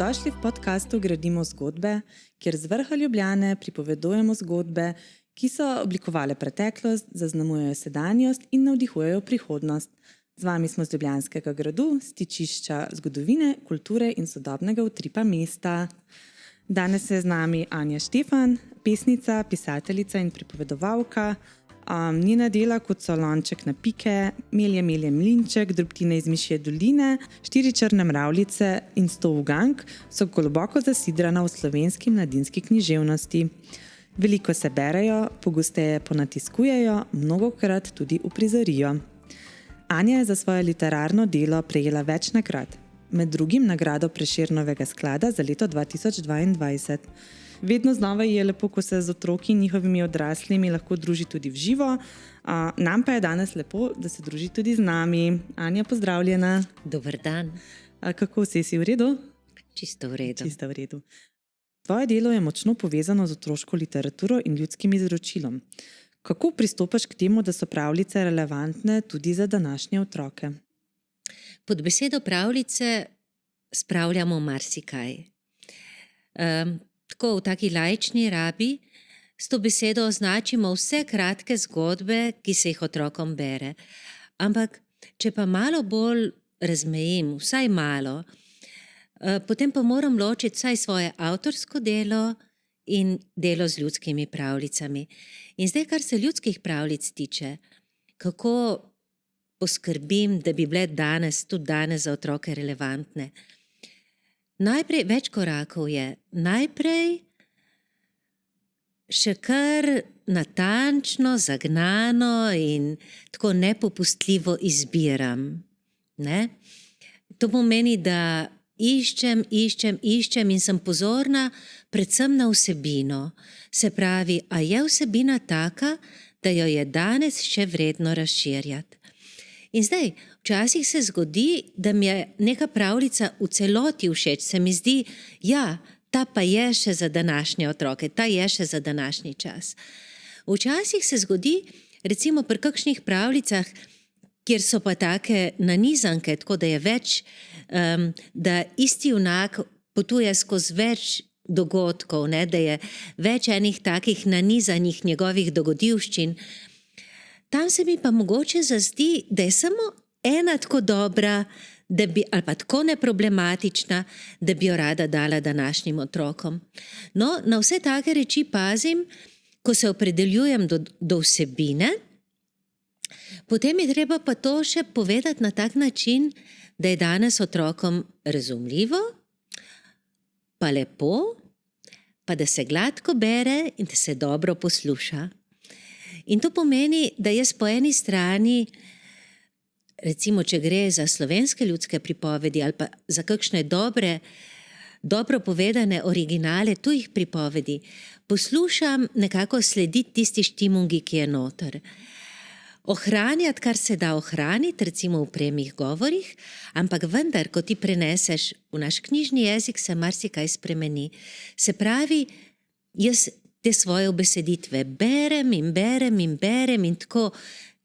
Dobrodošli v podkastu Gradimo zgodbe, kjer z vrha Ljubljane pripovedujemo zgodbe, ki so oblikovale preteklost, zaznamujejo sedanjost in navdihujejo prihodnost. Z vami smo z Ljubljanskega gradu, stičišča zgodovine, kulture in sodobnega utripa mesta. Danes je z nami Anja Štefan, pesnica, pisateljica in pripovedovalka. Njena dela, kot so Lonček na pike, Melje mlinček, Drobtine iz Mišje doline, 4 črne mravljice in 100 ugank, so globoko zasidrana v slovenski mladinski književnosti. Veliko se berejo, pogosteje ponatiskujejo, mnogokrat tudi uprizorijo. Anja je za svoje literarno delo prejela več nagrad, med drugim nagrado Prešernovega sklada za leto 2022. Vedno znova je lepo, ko se z otroki in njihovimi odraslimi lahko druži tudi v živo. Nam pa je danes lepo, da se druži tudi z nami. Anja, pozdravljena. Dober dan. Kako si v redu? Čisto v redu. Čisto v redu. Tvoje delo je močno povezano z otroško literaturo in ljudskim izročilom. Kako pristopaš k temu, da so pravljice relevantne tudi za današnje otroke? Pod besedo pravljice spravljamo marsikaj. Tako v taki laični rabi s to besedo označimo vse kratke zgodbe, ki se jih otrokom bere. Ampak, če pa malo bolj razmejim, vsaj malo, potem pa moram ločiti vsaj svoje avtorsko delo in delo z ljudskimi pravljicami. In zdaj, kar se ljudskih pravljic tiče, kako poskrbim, da bi bile tudi danes za otroke relevantne. Najprej več korakov je. Najprej še kar natančno, zagnano in tako nepopustljivo izbiram. Ne? To pomeni, da iščem in sem pozorna predvsem na vsebino. Se pravi, a je vsebina taka, da jo je danes še vredno razširjati. In zdaj, včasih se zgodi, da mi je neka pravljica v celoti všeč. Se mi zdi, ja, ta pa je še za današnje otroke, ta je še za današnji čas. Včasih se zgodi, recimo pri kakšnih pravljicah, kjer so pa take nanizanke, tako da je več, da isti junak potuje skozi več dogodkov, ne, da je več enih takih nanizanih njegovih dogodivščin. Tam se mi pa mogoče zazdi, da je samo ena tako dobra, ali pa tako neproblematična, da bi jo rada dala današnjim otrokom. No, na vse take reči pazim, ko se opredeljujem do vsebine, potem je treba pa to še povedati na tak način, da je danes otrokom razumljivo, pa lepo, pa da se gladko bere in da se dobro posluša. In to pomeni, da jaz po eni strani, recimo, če gre za slovenske ljudske pripovedi ali pa za kakšne dobro povedane originale tujih pripovedi, poslušam nekako slediti tisti štimungi, ki je noter. Ohranjati, kar se da ohraniti, recimo v premih govorih, ampak vendar, ko ti preneseš v naš knjižni jezik, se marsikaj spremeni. Se pravi, jaz te svoje ubeseditve berem in tako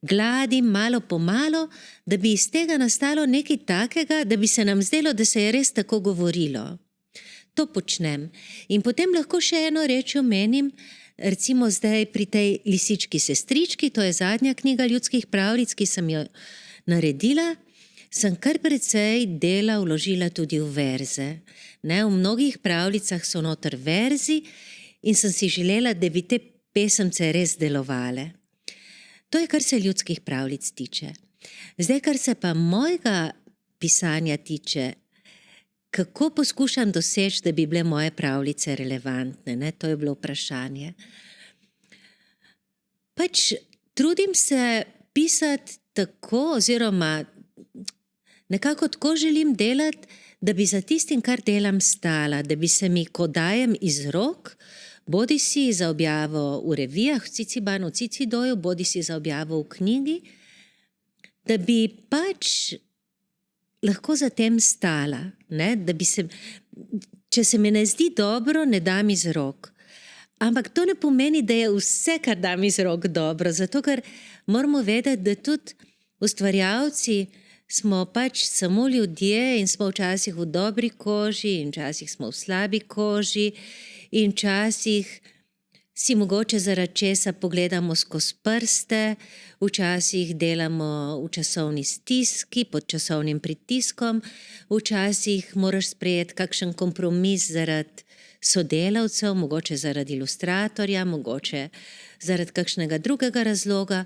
gladim malo po malo, da bi iz tega nastalo nekaj takega, da bi se nam zdelo, da se je res tako govorilo. To počnem. In potem lahko še eno reč omenim, recimo zdaj pri tej Lisički sestrički, to je zadnja knjiga ljudskih pravljic, ki sem jo naredila, sem kar precej dela vložila tudi v verze. Ne, v mnogih pravljicah so noter verzi, in sem si želela, da bi te pesemce res delovale. To je, kar se ljudskih pravljic tiče. Zdaj, kar se pa mojega pisanja tiče, kako poskušam doseči, da bi bile moje pravljice relevantne, ne? To je bilo vprašanje. Trudim se pisati tako, oziroma nekako tako želim delati, da bi za tistim, kar delam, stala, da bi se mi, ko dajem iz rok, bodi si za objavo v revijah, v Cicibanu, v Cicidoju, bodi si za objavo v knjigi, da bi lahko za tem stala, ne? Da bi se, če se mi ne zdi dobro, ne dam iz rok. Ampak to ne pomeni, da je vse, kar dam iz rok, dobro, zato ker moramo vedeti, da tudi ustvarjalci smo pač samo ljudje in smo včasih v dobri koži in včasih smo v slabi koži in včasih si mogoče zaradi česa pogledamo skozi prste, včasih delamo v časovni stiski, pod časovnim pritiskom, včasih moraš sprejeti kakšen kompromis zaradi sodelavcev, mogoče zaradi ilustratorja, mogoče zaradi kakšnega drugega razloga.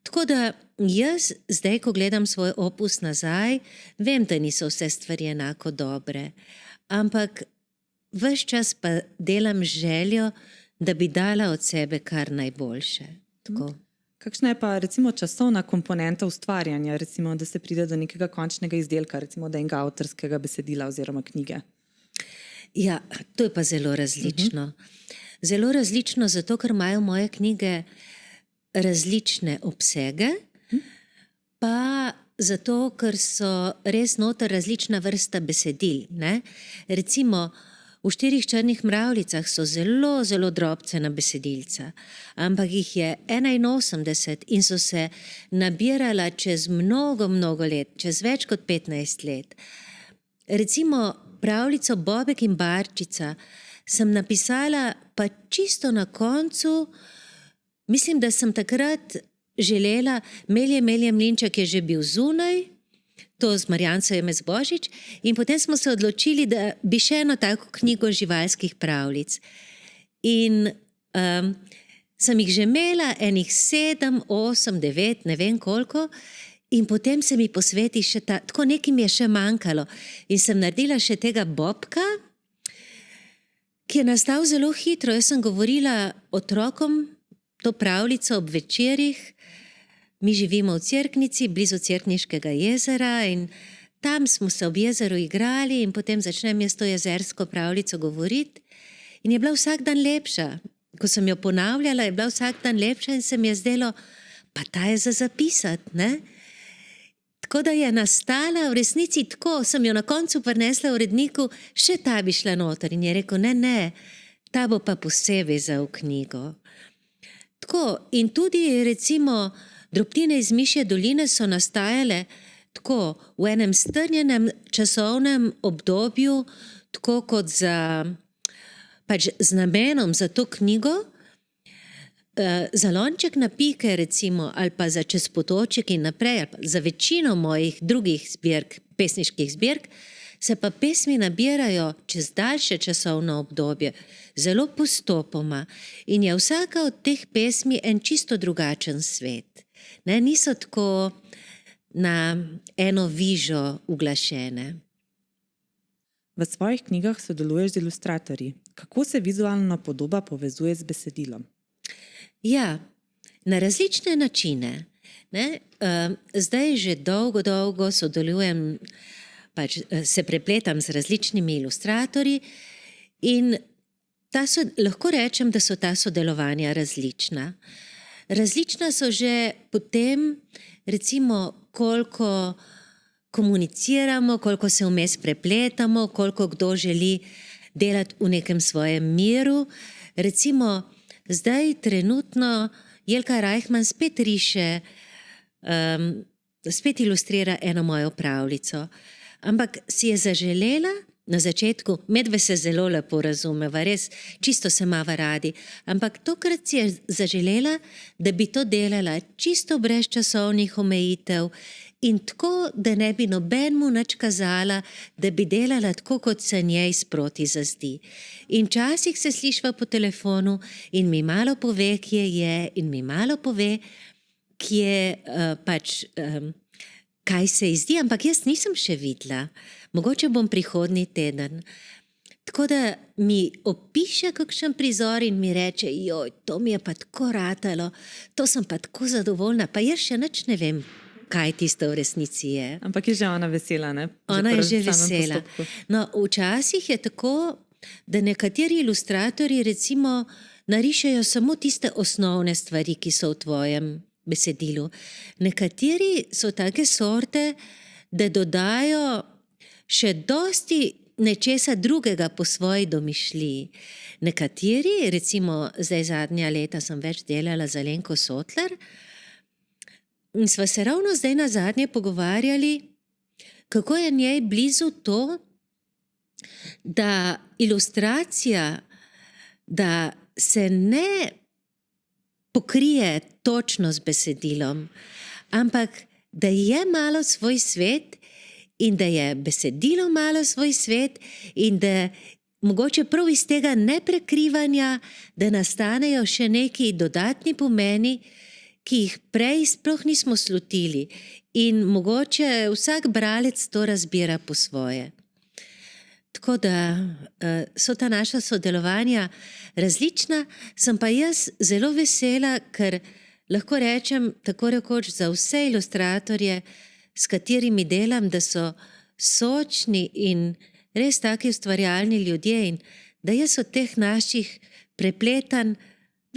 Tako da jaz zdaj, ko gledam svoj opus nazaj, vem, da niso vse stvari enako dobre, ampak ves čas pa delam željo, da bi dala od sebe kar najboljše. Tako. Kakšna je pa recimo časovna komponenta ustvarjanja, recimo, da se pride do nekega končnega izdelka, recimo da enega avtorskega besedila oziroma knjige? Ja, to je pa zelo različno. Zelo različno zato, ker imajo moje knjige različne obsege, pa zato, ker so res noter različna vrsta besedil. Ne? Recimo, v 4 črnih mravljicah so zelo, zelo drobcena besedilca, ampak jih je 81 in so se nabirala čez mnogo, mnogo let, čez več kot 15 let. Recimo pravljico Bobek in Barčica sem napisala pa čisto na koncu, mislim, da sem takrat želela, Melje mlinček je že bil zunaj, to z Marjanco Jemec Božič, in potem smo se odločili, da bi še eno tako knjigo živalskih pravljic. In sem jih že imela enih 7, 8, 9, ne vem koliko, in potem se mi posveti še ta, tako nekaj mi je še manjkalo. In sem naredila še tega Bobka, ki je nastal zelo hitro. Jaz sem govorila otrokom to pravljico ob večerih. Mi živimo v Cerknici, blizu Cerkniškega jezera in tam smo se ob jezeru igrali in potem začnem jaz to jezersko pravljico govoriti in je bila vsak dan lepša. Ko sem jo ponavljala, je bila vsak dan lepša in se mi je zdelo, pa ta je za zapisati, ne? Tako da je nastala v resnici tako, sem jo na koncu prinesla uredniku, še ta bi šla noter in je rekel, ne, ta bo pa posebej za v knjigo. Tako, in tudi recimo Drobtine iz Mišje doline so nastajale tako v enem strnjenem časovnem obdobju, tako kot pač z namenom za to knjigo. Za Lonček na pike recimo, ali pa za Čez potoček in naprej, ali pa za večino mojih drugih zbirk, pesniških zbirk, se pa pesmi nabirajo čez daljše časovno obdobje, zelo postopoma in je vsaka od teh pesmi en čisto drugačen svet. Ne, niso tako na eno vižo uglašene. V svojih knjigah sodeluješ z ilustratorji. Kako se vizualna podoba povezuje z besedilom? Ja, na različne načine. Ne? Zdaj že dolgo sodelujem, pač se prepletam z različnimi ilustratorji in lahko rečem, da so ta sodelovanja različna. Različna so že potem, recimo, koliko komuniciramo, koliko se vmes prepletamo, koliko kdo želi delati v nekem svojem miru. Recimo, zdaj trenutno Jelka Reichmann spet riše, spet ilustrira eno mojo pravljico, ampak si je zaželela na začetku, medve se zelo lepo razumeva, res čisto se imava radi, ampak tokrat si je zaželela, da bi to delala čisto brez časovnih omejitev in tako, da ne bi nobenemu nič kazala, da bi delala tako, kot se njej sproti zazdi. In včasih se slišva po telefonu in mi malo pove, kje je, in mi malo pove, kaj se ji zdi, ampak jaz nisem še videla. Mogoče bom prihodnji teden. Tako da mi opiše kakšen prizor in mi reče, joj, to mi je pa tako ratalo, to sem pa tako zadovoljna, pa jaz še nič ne vem, kaj tisto v resnici je. Ampak je že ona vesela, ne? Ona je že vesela. No, včasih je tako, da nekateri ilustratorji recimo narišejo samo tiste osnovne stvari, ki so v tvojem besedilu. Nekateri so take sorte, da dodajo še dosti nečesa drugega po svoji domišljiji. Nekateri, recimo zdaj zadnja leta sem več delala za Alenko Sotlar in sva se ravno zdaj nazadnje pogovarjali, kako je njej blizu to, da ilustracija, da se ne pokrije točno z besedilom, ampak da je malo svoj svet in da je besedilo malo svoj svet in da mogoče prav iz tega neprekrivanja, da nastanejo še neki dodatni pomeni, ki jih prej sploh nismo slutili, in mogoče vsak bralec to razbira po svoje. Tako da so ta naša sodelovanja različna, sem pa jaz zelo vesela, ker lahko rečem tako rekoč za vse ilustratorje, s katerimi delam, da so sočni in res taki ustvarjalni ljudje in da jaz od teh naših prepletanj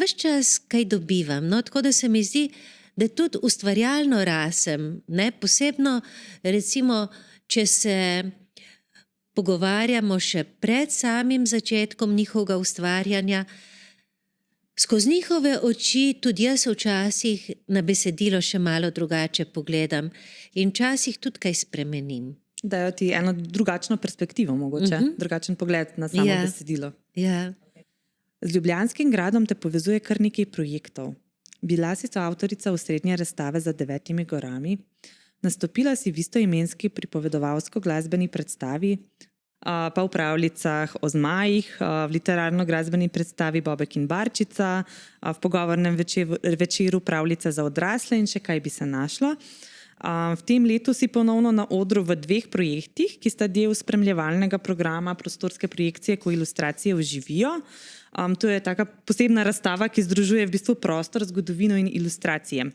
ves čas kaj dobivam. No, tako da se mi zdi, da tudi ustvarjalno rasem, ne? Posebno recimo, če se pogovarjamo še pred samim začetkom njihovega ustvarjanja, skozi njihove oči tudi jaz včasih na besedilo še malo drugače pogledam in včasih tudi kaj spremenim. Dajo ti eno drugačno perspektivo, mogoče, drugačen pogled na samo besedilo. Ja. Z Ljubljanskim gradom te povezuje kar nekaj projektov. Bila si soavtorica osrednje razstave Za 9 gorami, nastopila si v istoimenski pripovedovalsko-glasbeni predstavi, pa v pravljicah o zmajih, v literarno-glasbeni predstavi Bobek in Barčica, v pogovornem večeru Pravljice za odrasle in še kaj bi se našlo. V tem letu si ponovno na odru v 2 projektih, ki sta del spremljevalnega programa prostorske projekcije, ko ilustracije oživijo. To je taka posebna razstava, ki združuje v bistvu prostor, zgodovino in ilustracije.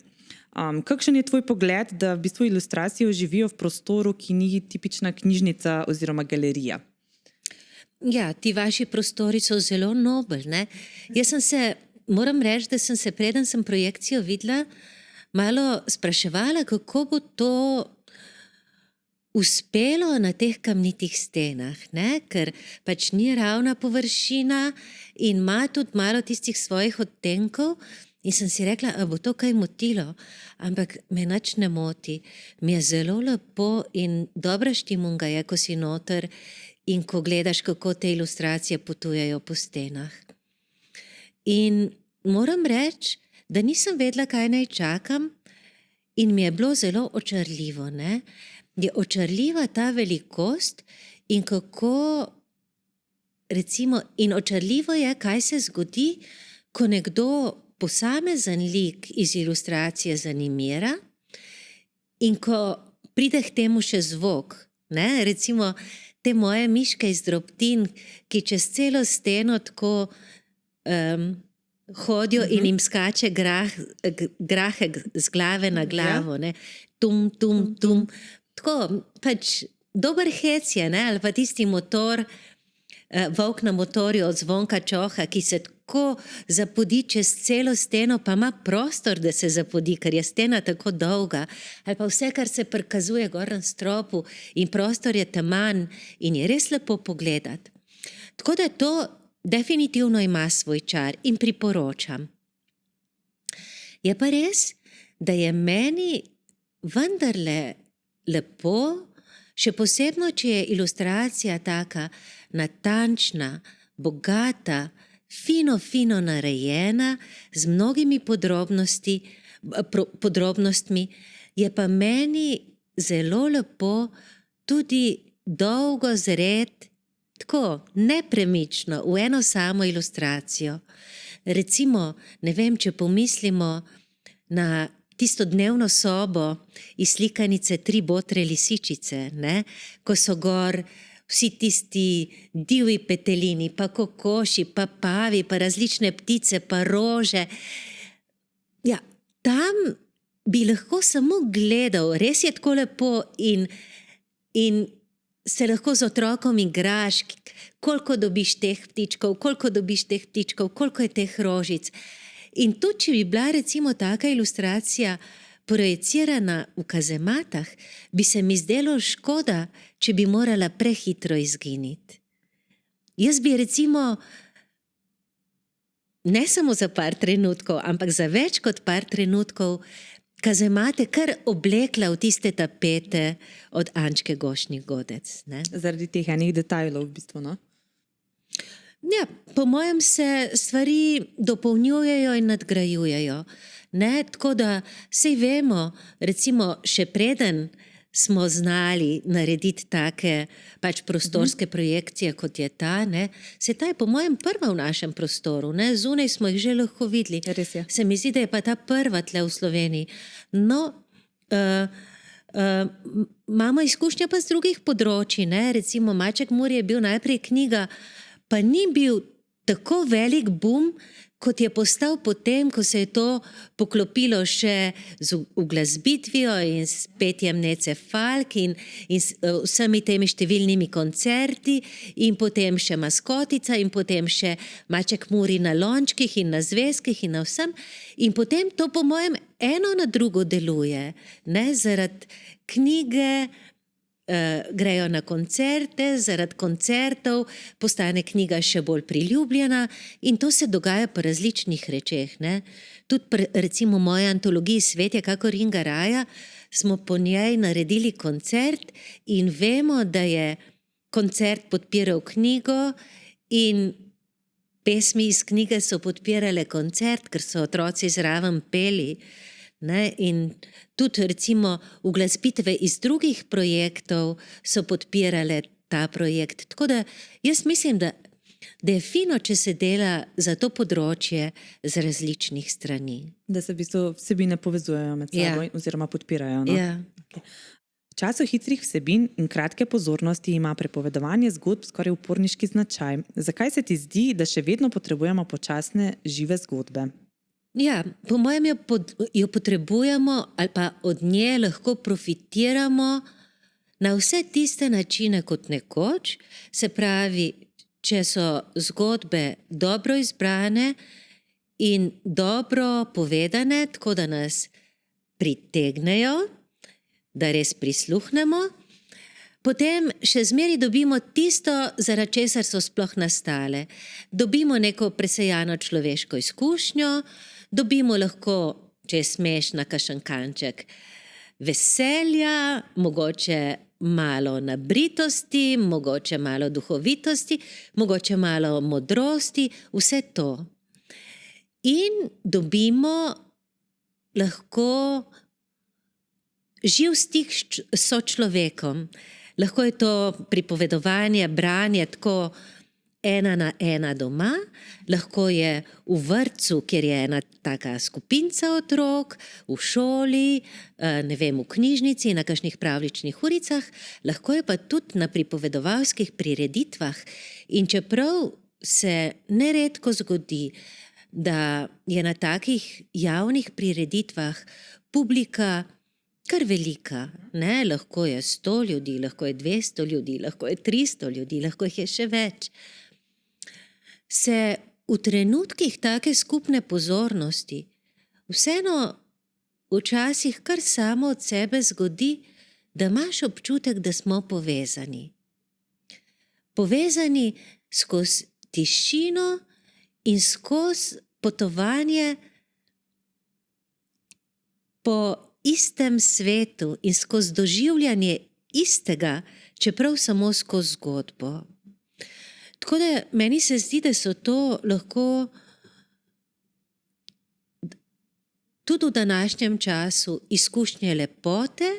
Kakšen je tvoj pogled, da v bistvu ilustracije oživijo v prostoru, ki ni tipična knjižnica oziroma galerija? Ja, ti vaši prostori so zelo nobel, ne? Jaz moram reči, da sem se, preden sem projekcijo videla, malo spraševala, kako bo to uspelo na teh kamnitih stenah, ne? Ker pač ni ravna površina in ima tudi malo tistih svojih odtenkov. In sem si rekla, a bo to kaj motilo, ampak me nič ne moti. Mi je zelo lepo in dobra štimunga je, ko si noter in ko gledaš, kako te ilustracije potujejo po stenah. In moram reči, da nisem vedela, kaj naj čakam in mi je bilo zelo očarljivo, ne? Je očarljiva ta velikost in kako, recimo, in očarljivo je, kaj se zgodi, ko nekdo posamezen lik iz ilustracije zanimira in ko pride k temu še zvok, ne? Recimo te moje miške iz drobtin, ki čez celo steno tako hodijo in jim skače grahek z glave na glavo, ne? Tum, tum, tum. Tako, pač dober hec je, ne? Ali pa tisti motor, volk na motorju od Zvonka Čoha, ki se tako zapodi čez celo steno, pa ima prostor, da se zapodi, ker je stena tako dolga. Ali pa vse, kar se prikazuje gor na stropu in prostor je teman in je res lepo pogledati. Tako da to definitivno ima svoj čar in priporočam. Je pa res, da je meni vendarle lepo, še posebno, če je ilustracija taka natančna, bogata, fino narejena, z mnogimi podrobnostmi, je pa meni zelo lepo tudi dolgo zret, tako nepremično, v eno samo ilustracijo. Recimo, ne vem, če pomislimo na tisto dnevno sobo iz slikanice Tri botre lisičice, ne? Ko so gor vsi tisti divji petelini, pa kokoši, pa pavi, pa različne ptice, pa rože. Ja, tam bi lahko samo gledal, res je tako lepo in se lahko z otrokom igraš, koliko dobiš teh ptičkov, koliko je teh rožic. In tudi, če bi bila recimo taka ilustracija projecirana v kazematah, bi se mi zdelo škoda, če bi morala prehitro izginiti. Jaz bi recimo, ne samo za par trenutkov, ampak za več kot par trenutkov, kazemate kar oblekla v tiste tapete od Ančke Gošnik Godec. Ne? Zaradi teh enih detajlov, v bistvu. No? Ja, po mojem se stvari dopolnjujejo in nadgrajujejo. Ne? Tako da sej vemo, recimo še preden smo znali narediti take pač prostorske projekcije, kot je ta, ne? Se ta je po mojem prva v našem prostoru. Ne? Zunaj smo jih že lahko videli. Res je. Se mi zdi, da je pa ta prva tle v Sloveniji. No, imamo izkušnje pa z drugih področji. Ne? Recimo Maček Muri je bil najprej knjiga, pa ni bil tako velik boom, kot je postal potem, ko se je to poklopilo še z uglasbitvijo in s petjem Nece Falk in s vsemi temi številnimi koncerti in potem še Maskotica in potem še Maček Muri na lončkih in na zvezkih in na vsem. In potem to po mojem eno na drugo deluje. Ne? Zaradi knjige grejo na koncerte, zaradi koncertov postane knjiga še bolj priljubljena in to se dogaja po različnih rečeh. Ne? Tudi pri, recimo moja antologiji Svet je kakor Inga Raja smo po njej naredili koncert in vemo, da je koncert podpiral knjigo in pesmi iz knjige so podpirale koncert, ker so otroci zraven peli. Ne? In tudi recimo uglasbitve iz drugih projektov so podpirale ta projekt. Tako da jaz mislim, da je fino, če se dela za to področje z različnih strani. Da se v bistvu vsebine povezujejo med sabo oziroma podpirajo. No? Ja. V času hitrih vsebin in kratke pozornosti ima prepovedovanje zgodb skoraj uporniški značaj. Zakaj se ti zdi, da še vedno potrebujemo počasne, žive zgodbe? Ja, po mojem jo potrebujemo ali pa od nje lahko profitiramo na vse tiste načine kot nekoč. Se pravi, če so zgodbe dobro izbrane in dobro povedane, tako da nas pritegnejo, da res prisluhnemo, potem še zmeraj dobimo tisto, zaradi česar so sploh nastale. Dobimo neko presejano človeško izkušnjo, dobimo lahko, če je smešna, kakšen kanček veselja, mogoče malo nabritosti, mogoče malo duhovitosti, mogoče malo modrosti, vse to. In dobimo lahko živ stik s sočlovekom. Lahko je to pripovedovanje, branje tako ena na ena doma, lahko je v vrtcu, kjer je ena taka skupinca otrok, v šoli, ne vem, v knjižnici, na kakšnih pravljičnih uricah, lahko je pa tudi na pripovedovalskih prireditvah. In čeprav se neredko zgodi, da je na takih javnih prireditvah publika kar velika, ne? Lahko je 100 ljudi, lahko je 200 ljudi, lahko je 300 ljudi, lahko jih je še več. Se v trenutkih take skupne pozornosti vseeno včasih kar samo od sebe zgodi, da imaš občutek, da smo povezani. Povezani skozi tišino in skozi potovanje po istem svetu in skozi doživljanje istega, čeprav samo skozi zgodbo. Tako da meni se zdi, da so to lahko tudi v današnjem času izkušnje lepote,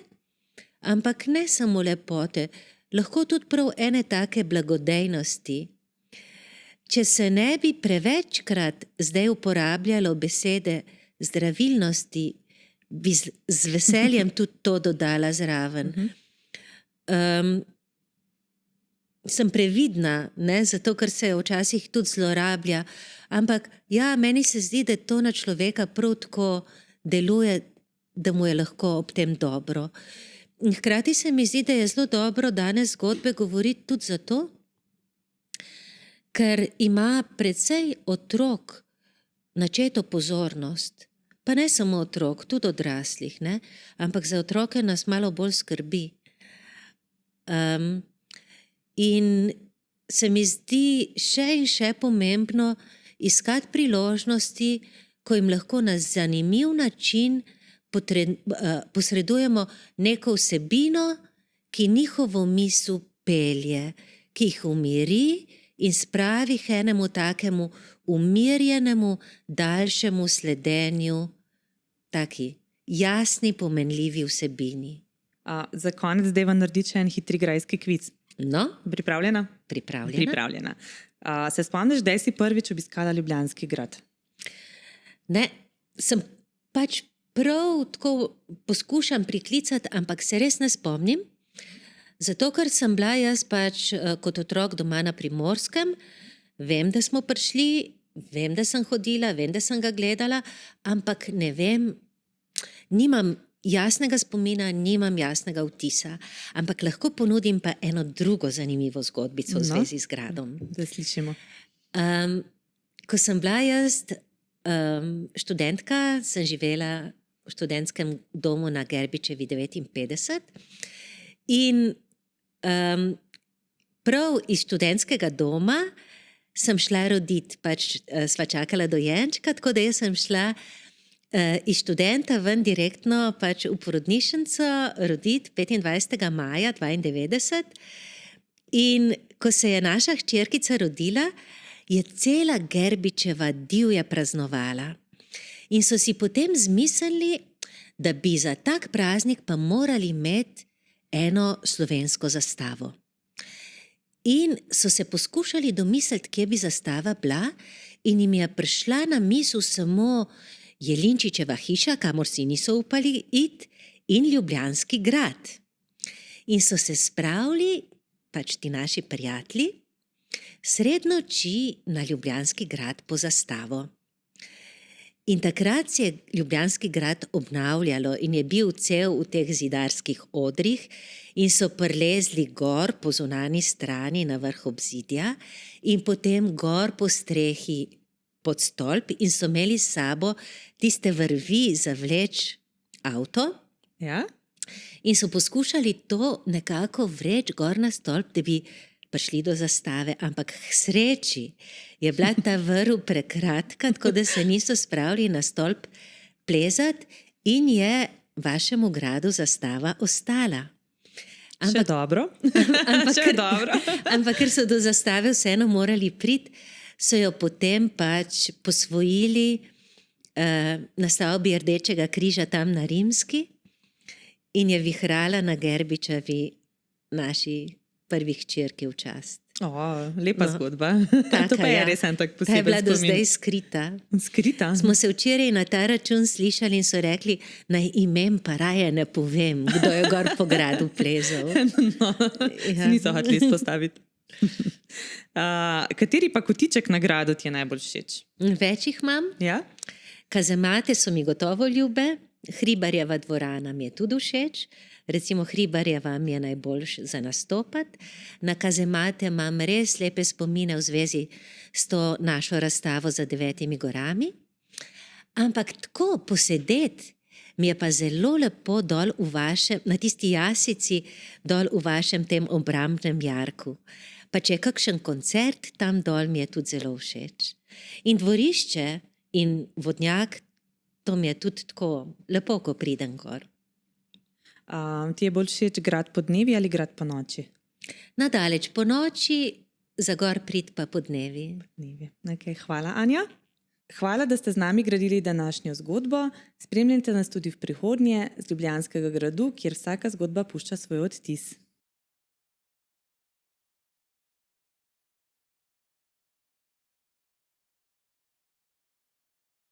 ampak ne samo lepote, lahko tudi prav ene take blagodejnosti. Če se ne bi prevečkrat zdaj uporabljalo besede zdravilnosti, bi z veseljem tudi to dodala zraven. Sem previdna, ne, zato ker se včasih tudi zlorablja, ampak ja, meni se zdi, da to na človeka prav tako deluje, da mu je lahko ob tem dobro. In hkrati se mi zdi, da je zelo dobro danes zgodbe govoriti tudi zato, ker ima precej otrok načeto pozornost. Pa ne samo otrok, tudi odraslih, ne? Ampak za otroke nas malo bolj skrbi. In se mi zdi še in še pomembno iskati priložnosti, ko jim lahko na zanimiv način posredujemo neko vsebino, ki njihovo misel pelje, ki jih umiri in spravi k enemu takemu umirjenemu, daljšemu sledenju, taki jasni, pomenljivi vsebini. Za konec zdaj vam narediti še en hitri grajski kviz. No, Pripravljena? pripravljena. Pripravljena. Se spomniš, da si prvič obiskala Ljubljanski grad? Ne, sem pač prav tako poskušam priklicati, ampak se res ne spomnim. Zato, ker sem bila jaz pač kot otrok doma na Primorskem, vem, da smo prišli, vem, da sem hodila, vem, da sem ga gledala, ampak ne vem, nimam jasnega spomina, nimam jasnega vtisa, ampak lahko ponudim pa eno drugo zanimivo zgodbico v zvezi z gradom. Da slišimo. Ko sem bila jaz študentka, sem živela v študentskem domu na Gerbičevi 59 in prav iz študentskega doma sem šla roditi, pač sva čakala dojenčka, tako da jaz sem šla iz študenta ven direktno pač v porodnišnico roditi 25. maja 92. In ko se je naša hčerkica rodila, je cela Gerbičeva divja praznovala. In so si potem zmislili, da bi za tak praznik pa morali imeti eno slovensko zastavo. In so se poskušali domisliti, kje bi zastava bila, in jim je prišla na misel samo Jelinčičeva hiša, kamor si niso upali iti, in Ljubljanski grad. In so se spravili, pač ti naši prijatelji, sred noči na Ljubljanski grad po zastavo. In takrat se je Ljubljanski grad obnavljalo in je bil cel v teh zidarskih odrih in so prelezli gor po zunanji strani na vrh obzidja in potem gor po strehi pod stolp in so imeli s sabo tiste vrvi za vleč avto. Ja? In so poskušali to nekako vreči gor na stolp, da bi prišli do zastave, ampak k sreči je bila ta vrv prekratka, tako da se niso spravili na stolp plezati in je vašemu gradu zastava ostala. Še dobro. Ampak ker so do zastave vseeno morali priti, so jo potem pač posvojili na stavbi Rdečega križa tam na Rimski in je vihrala na Gerbičevi naši prvi hčerki v čast. Lepa zgodba. Taka, to pa je res en tak poseben spomin. Ta je bila do zdaj skrita. Skrita? Smo se včeraj na ta račun slišali in so rekli, naj imem pa raje ne povem, kdo je gor po gradu plezal. No, se niso hoteli izpostaviti. Kateri pa kotiček na gradu ti je najbolj všeč? Več jih imam. Ja? Kazemate so mi gotovo ljube, Hribarjeva dvorana mi je tudi všeč, recimo Hribarjeva mi je najboljš za nastopati. Na kazemate imam res lepe spomine v zvezi s to našo razstavo za 9 gorami. Ampak tako posedeti mi je pa zelo lepo dol v vašem, na tisti jasici dol v vašem tem obrambnem jarku. Pa če je kakšen koncert, tam dol mi je tudi zelo všeč. In dvorišče in vodnjak, to mi je tudi tako lepo, ko pridem gor. Ti je bolj všeč grad po dnevi ali grad po noči? Nadaleč po noči, za gor prid pa po dnevi. Okay, hvala, Anja. Hvala, da ste z nami gradili današnjo zgodbo. Spremljajte nas tudi v prihodnje z Ljubljanskega gradu, kjer vsaka zgodba pušča svoj odtis.